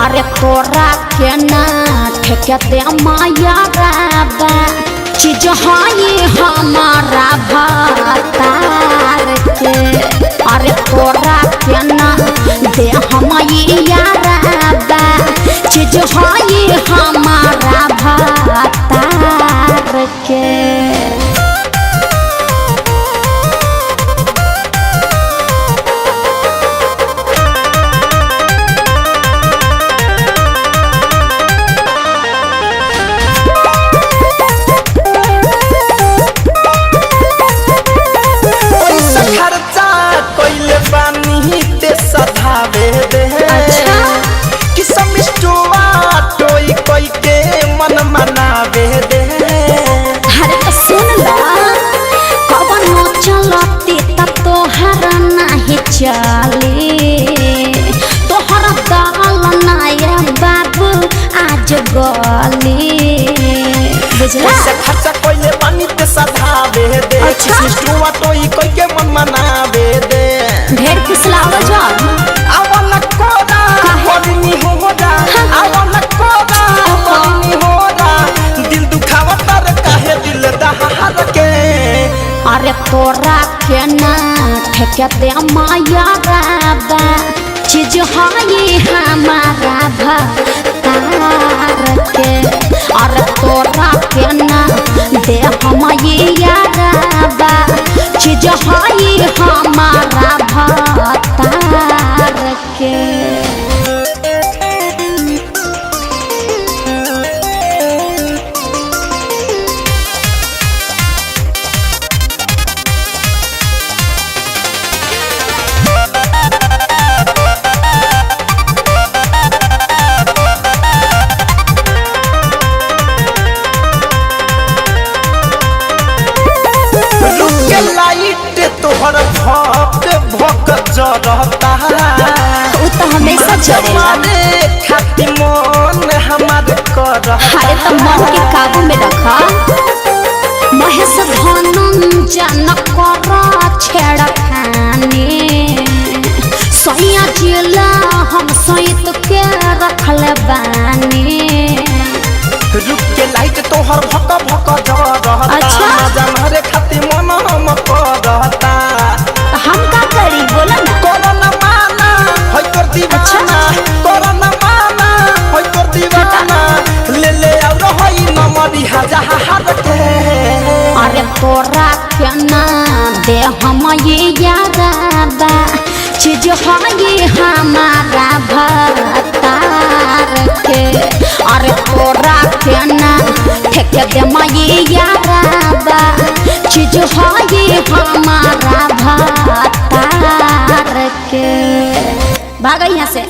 अरे तोरा के ना ठेके माया राबा चीज हाई हमारा भातार के। अरे तोरा के ना दे हमाया राबा चीज हाई हमारा भातार के। तोहर दाल नाया बाबू आज गली बुझला से खर्चा कोइले पानी ते सधावे दे। सिस्टुआ टोई कोई के मन मनावे दे। ढेर फिसलाव जान आवन कोदा कोनी होदा आवन कोदा कोनी होदा दिल दुखावा तर काहे दिल दहार के। अरे तोरा के ना ठेके माया राबा चीज हाई हमारा भातार के। अरे तोरा के ना दे हमाया राबा चीज हाई हमारा भातार के। तोहर भक भक जरता उ तो हमेशा जरेला खाती मन हमार करता। अरे तो मन के काबू में रखा महेश धनंजन कर छेड़खानी सैया जिला हम सहित के रखल बानी। रुक के लाइट तोहर भक भक जरता। अच्छा जानरे खाती मन हम करता। हम का करी बोला ना कोरोना माना होय कर दीवाना। कोरोना माना होय कर दीवाना ले ले और होय नमरी हजार के। अरे तोरा के ना दे हम ये याराबा चीज हाई हमारा भातार के। अरे तोरा के ना ठेके दे माये याराबा चीज हाई हमारा भातार के। भाग यहाँ से।